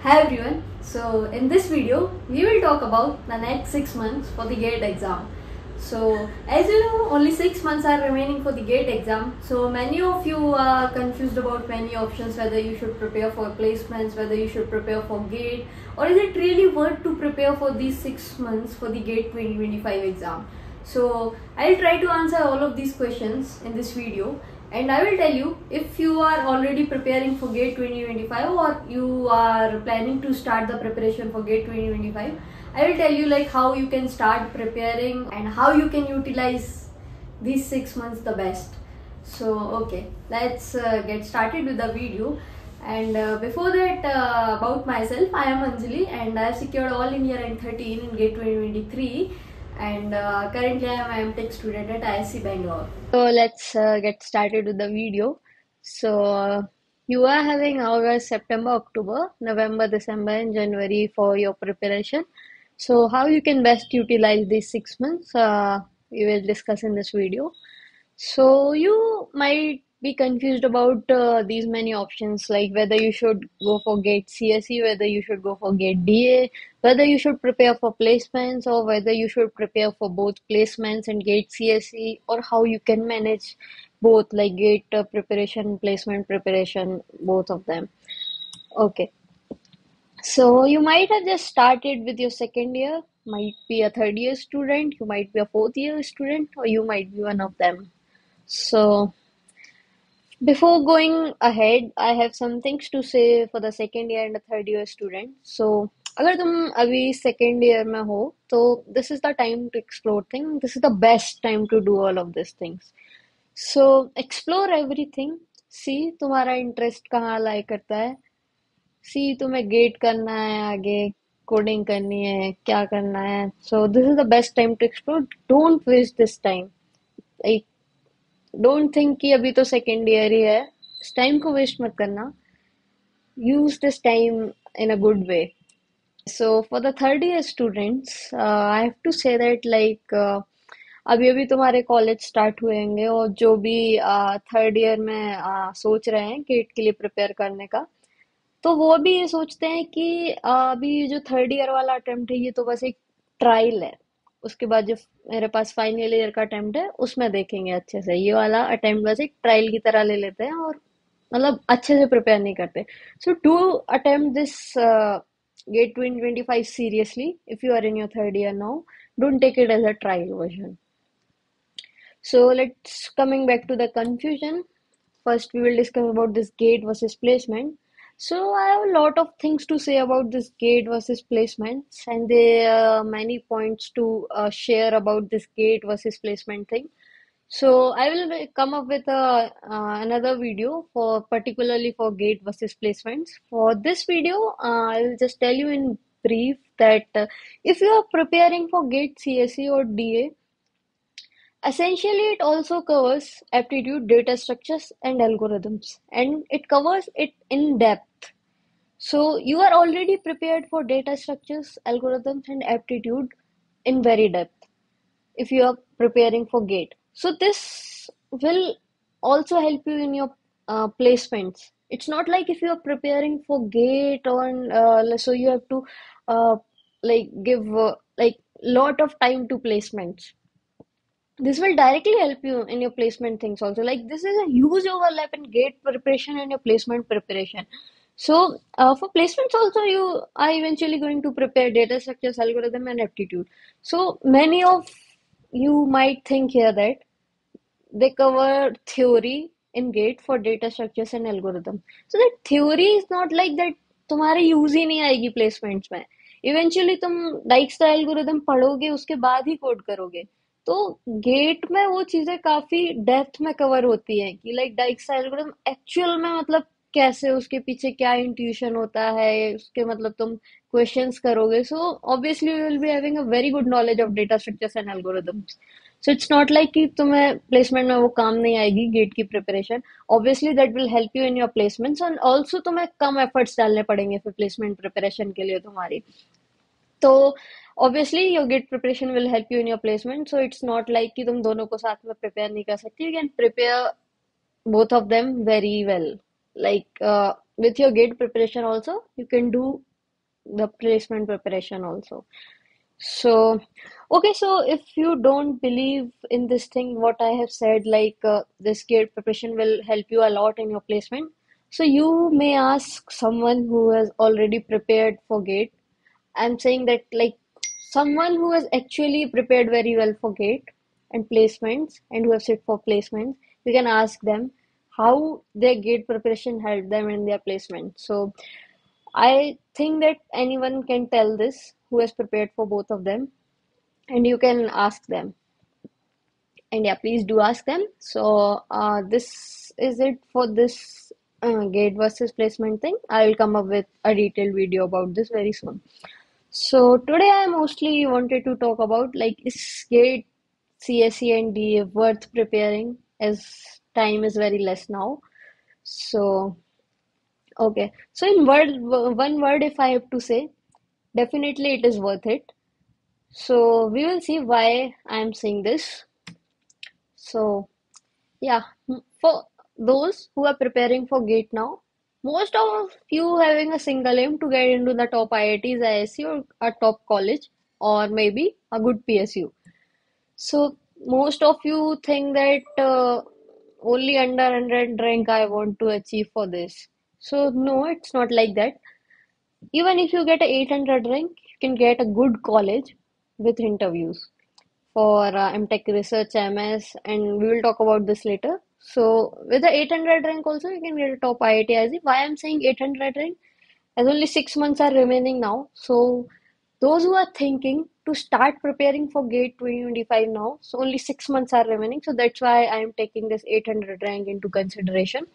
Hi everyone. So in this video, we will talk about the next 6 months for the GATE exam. So as you know, only 6 months are remaining for the GATE exam. So many of you are confused about many options, whether you should prepare for placements, whether you should prepare for GATE, or is it really worth to prepare for these 6 months for the GATE 2025 exam. So I'll try to answer all of these questions in this video. And I will tell you, if you are already preparing for GATE 2025 or you are planning to start the preparation for GATE 2025, I will tell you like how you can start preparing and how you can utilize these 6 months the best. So okay, let's get started with the video. And before that, about myself, I am Anjali and I have secured all India rank 13 in GATE 2023, and currently I am a M Tech student at ISC Bangalore. So let's get started with the video. So you are having August, September, October, November, December, and January for your preparation. So how you can best utilize these 6 months, we will discuss in this video. So you might be confused about these many options, like whether you should go for GATE CSE, whether you should go for GATE DA, whether you should prepare for placements, or whether you should prepare for both placements and GATE CSE, or how you can manage both, like GATE preparation, placement preparation, both of them. Okay. So you might have just started with your second year, might be a third year student, you might be a fourth year student, or you might be one of them. So before going ahead, I have some things to say for the second year and the third year student. So अगर तुम अभी second year में हो तो this is the time to explore things. This is the best time to do all of these things. So explore everything. See तुम्हारा interest कहाँ lie करता है. See तुम्हें gate करना है आगे, coding करनी है, क्या करना है. So this is the best time to explore. Don't waste this time. Like don't think कि अभी तो सेकेंड ईयर ही है, इस टाइम को वेस्ट मत करना. Use this time in a good way. So for the third year students I have to say that like अभी अभी तुम्हारे कॉलेज स्टार्ट हुए होंगे, और जो भी थर्ड ईयर में सोच रहे हैं गेट के लिए प्रिपेयर करने का, तो वो भी ये सोचते हैं कि अभी जो थर्ड ईयर वाला अटेम्प्ट है ये तो बस एक ट्रायल है. उसके बाद जो मेरे पास फाइनल ईयर का अटेम्प्ट है उसमें देखेंगे अच्छे से. ये वाला अटेम्प्ट बस एक ट्रायल की तरह ले लेते हैं और मतलब अच्छे से प्रिपेयर नहीं करते. So to attempt this GATE 2025 seriously, if you are in your third year now, don't take it as a trial version. So let's coming back to the confusion. First, we will discuss about this gate versus placement. So I have a lot of things to say about this gate versus placements, and there are many points to share about this gate versus placement thing. So I will come up with another video for particularly for gate versus placements. For this video, I will just tell you in brief that if you are preparing for gate CSE or DA, essentially, it also covers aptitude, data structures, and algorithms, and it covers it in depth. So, you are already prepared for data structures, algorithms, and aptitude in very depth if you are preparing for GATE. So, this will also help you in your placements. It's not like if you are preparing for GATE on, so you have to like give like lot of time to placements. This will directly help you in your placement things also. Like this is a huge overlap in gate preparation and your placement preparation. So for placements also, you are eventually going to prepare data structures, algorithm, and aptitude. So many of you might think here that they cover theory in gate for data structures and algorithm. So that theory is not like that तुम्हारे use ही नहीं आएगी placements में. Eventually तुम डाइक्सटा algorithm पढ़ोगे, उसके बाद ही code करोगे. तो गेट में वो चीजें काफी डेप्थ में कवर होती हैं कि लाइक डाइक्सटा एल्गोरिथम एक्चुअल में मतलब कैसे, उसके पीछे क्या इंट्यूशन होता है, उसके मतलब तुम क्वेश्चंस करोगे. So obviously you will be having a very good knowledge of data structures and algorithms. So it's not like कि तुम्हें प्लेसमेंट में वो काम नहीं आएगी गेट की preparation. Obviously that will help you in your placements, and also तुम्हें कम efforts डालने पड़ेंगे फिर प्लेसमेंट प्रिपरेशन के लिए तुम्हारी. तो obviously your GATE preparation will help you in your placement. So it's not like कि तुम दोनों को साथ में प्रिपेयर नहीं कर सकती. You can prepare both of them very well. Like with your gate preparation also, you can do the placement preparation also. So, okay, so if you don't believe in this thing, what I have said, like this GATE preparation will help you a lot in your placement. So you may ask someone who has already prepared for GATE. I'm saying that like someone who has actually prepared very well for GATE and placements and who have sit for placements, you can ask them how their GATE preparation helped them in their placement. So I think that anyone can tell this who has prepared for both of them, and you can ask them. And yeah, please do ask them. So, this is it for this gate versus placement thing. I will come up with a detailed video about this very soon. So, today I mostly wanted to talk about like is gate, CSE, and DA worth preparing as time is very less now. So, okay. So, in one word, if I have to say, definitely it is worth it. So we will see why I'm saying this. So yeah, for those who are preparing for GATE now, most of you having a single aim to get into the top IITs, ISC or a top college or maybe a good PSU. So most of you think that only under 100 rank I want to achieve for this. So no, it's not like that. Even if you get a 800 rank, you can get a good college with interviews for MTech Research MS, and we will talk about this later. So, with the 800 rank also, you can get a top IIT ISC. Why I'm saying 800 rank? As only 6 months are remaining now. So, those who are thinking to start preparing for GATE 2025 now, so only 6 months are remaining. So, that's why I am taking this 800 rank into consideration.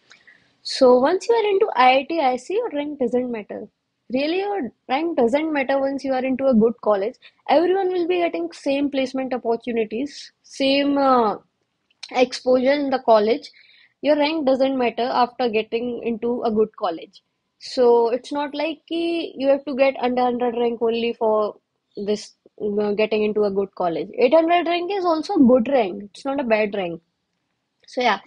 So once you are into IIT, IC, your rank doesn't matter. Really, your rank doesn't matter once you are into a good college. Everyone will be getting same placement opportunities, same exposure in the college. Your rank doesn't matter after getting into a good college. So it's not like you have to get under 100 rank only for this getting into a good college. 800 rank is also a good rank. It's not a bad rank. So yeah,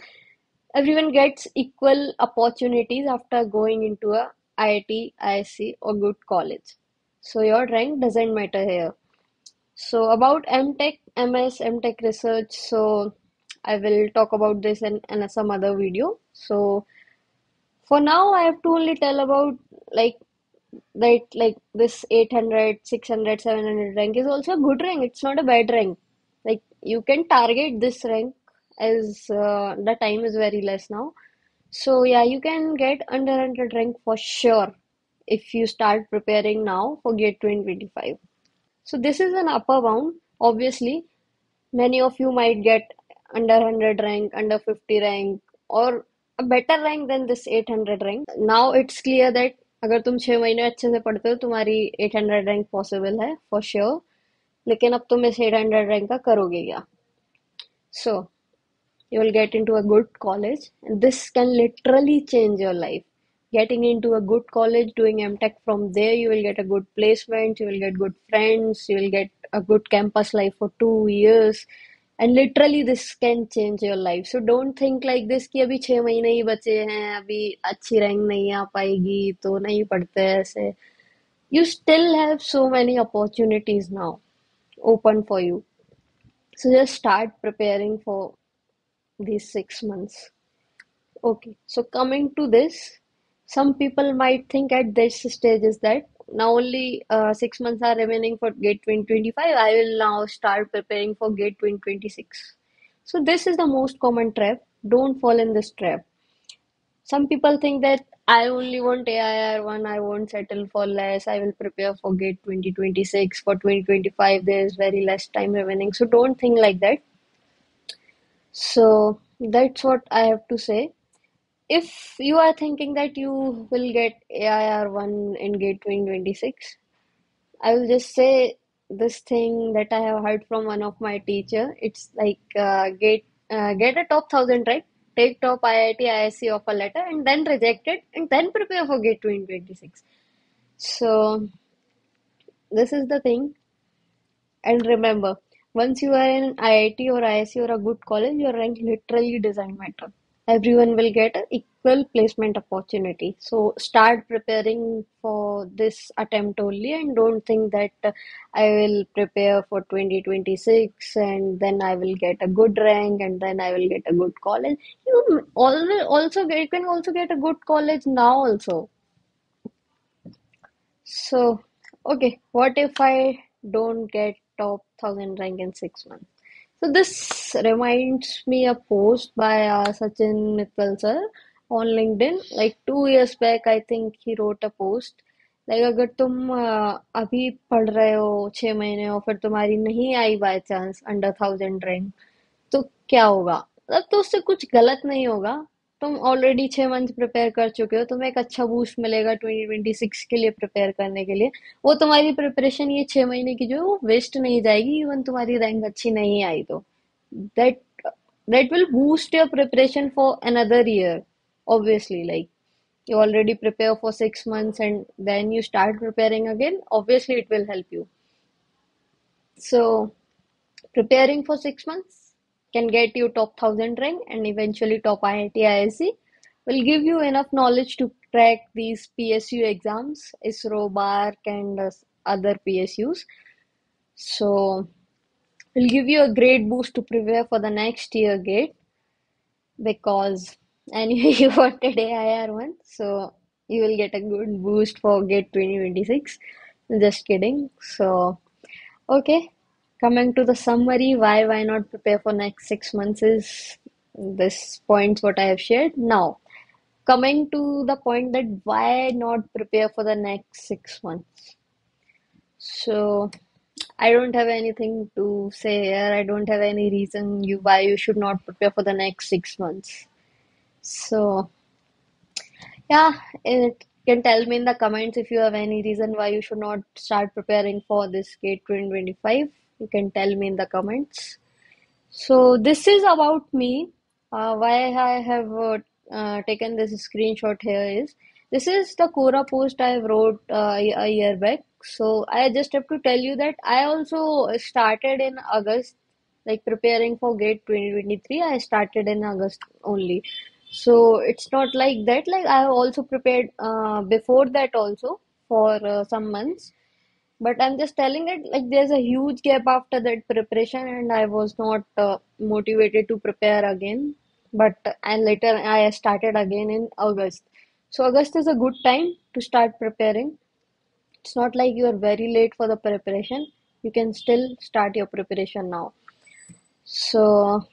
everyone gets equal opportunities after going into a IIT, ISC or good college. So your rank doesn't matter here. So about MTech, MS, MTech research. So I will talk about this in some other video. So for now, I have to only tell about like like this 800, 600, 700 rank is also a good rank. It's not a bad rank. Like you can target this rank as the time is very less now. So yeah, you can get under 100 rank for sure if you start preparing now for GATE 2025. So this is an upper bound. Obviously, many of you might get under 100 rank, under 50 rank, or a better rank than this 800 rank. Now it's clear that अगर तुम 6 महीने अच्छे से पढ़ते हो तुम्हारी 800 rank possible है for sure. लेकिन अब तुम इस 800 रैंक का करोगे क्या? सो you will get into a good college, and this can literally change your life. Getting into a good college, doing MTech from there, you will get a good placement, you will get good friends, you will get a good campus life for 2 years, and literally this can change your life. So don't think like this कि अभी 6 महीने ही बचे हैं, अभी अच्छी rank नहीं आ पाएगी तो नहीं पढ़ते ऐसे. You still have so many opportunities now open for you. So just start preparing for these 6 months. Okay, so coming to this, some people might think at this stage is that now only 6 months are remaining for GATE 2025. I will now start preparing for GATE 2026. So this is the most common trap. Don't fall in this trap. Some people think that I only want AIR1, I won't settle for less, I will prepare for GATE 2026. For 2025, there is very less time remaining. So don't think like that. So that's what I have to say. If you are thinking that you will get AIR1 in GATE 2026, I will just say this thing that I have heard from one of my teacher. It's like get a top 1000 right, take top IIT ISC offer letter and then reject it and then prepare for GATE 2026. So this is the thing. And remember, once you are in IIT or ISC or a good college, your rank literally doesn't matter. everyone will get an equal placement opportunity. So start preparing for this attempt only, and don't think that I will prepare for 2026 and then I will get a good rank and then I will get a good college. You can also get a good college now also. So, okay, what if I don't get top 1000 rank in 6 months? So this reminds me a post by Sachin Mittal sir on LinkedIn. Like 2 years back, I think he wrote a post. Like अगर तुम अभी पढ़ रहे हो 6 महीने और फिर तुम्हारी नहीं आई बाय चांस अंडर 1000 रैंक, तो क्या होगा? मतलब तो उससे कुछ गलत नहीं होगा। तुम ऑलरेडी 6 मंथ प्रिपेयर कर चुके हो, तुम्हें एक अच्छा बूस्ट मिलेगा 2026 के लिए प्रिपेयर करने के लिए। वो तुम्हारी प्रिपरेशन ये 6 महीने की जो है वो वेस्ट नहीं जाएगी, इवन तुम्हारी रैंक अच्छी नहीं आई तो that that will boost your preparation for another year. Obviously, like you already prepare for 6 months and then you start preparing again, obviously it will help you. So preparing for 6 months can get you top 1000 rank and eventually top IIT ISC, will give you enough knowledge to crack these PSU exams, ISRO, BARC, and other PSUs. So, will give you a great boost to prepare for the next year gate, because anyway you wanted AIR1, so you will get a good boost for gate 2026. Just kidding. So, okay, coming to the summary, why not prepare for next 6 months is this points what I have shared. Now, coming to the point that why not prepare for the next 6 months. So, I don't have anything to say here. I don't have any reason why you should not prepare for the next 6 months. So, yeah, it can tell me in the comments if you have any reason why you should not start preparing for this GATE 2025. You can tell me in the comments. So this is about me. Why I have taken this screenshot here is this is the Quora post I wrote a year back. So I just have to tell you that I also started in August, like preparing for GATE 2023. I started in August only. So it's not like that. Like I have also prepared before that also for some months. But I'm just telling it like there's a huge gap after that preparation, and I was not motivated to prepare again. But and later I started again in August. So August is a good time to start preparing. It's not like you are very late for the preparation. You can still start your preparation now. So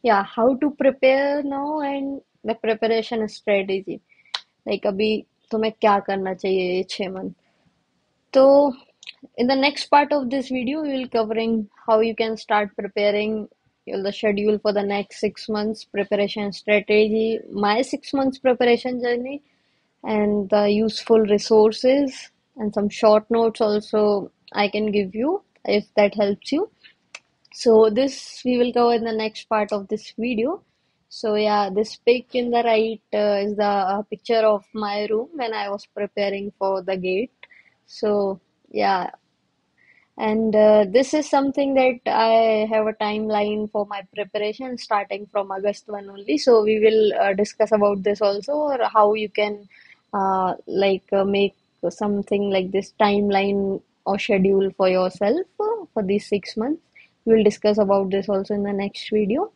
yeah, how to prepare now and the preparation strategy. Like अभी तुम्हें क्या करना चाहिए ये 6 month? So, in the next part of this video, we will covering how you can start preparing the schedule for the next 6 months preparation strategy, my 6 months preparation journey, and the useful resources and some short notes also I can give you if that helps you. So this we will cover in the next part of this video. So yeah, this pic in the right is the picture of my room when I was preparing for the gate. So yeah, and this is something that I have a timeline for my preparation starting from August 1 only. So we will discuss about this also, or how you can make something like this timeline or schedule for yourself for these 6 months. We will discuss about this also in the next video.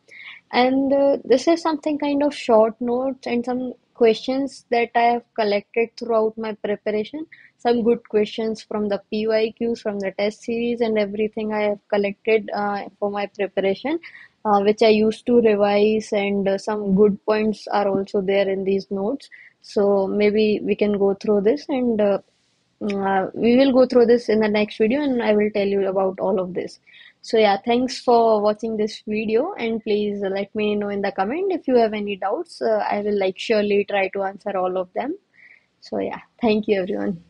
And this is something kind of short notes and some questions that I have collected throughout my preparation. Some good questions from the PYQs, from the test series, and everything I have collected for my preparation, which I used to revise, and some good points are also there in these notes. So maybe we can go through this, and we will go through this in the next video, and I will tell you about all of this. So yeah, thanks for watching this video, and please let me know in the comment if you have any doubts. I will like surely try to answer all of them. So yeah, thank you everyone.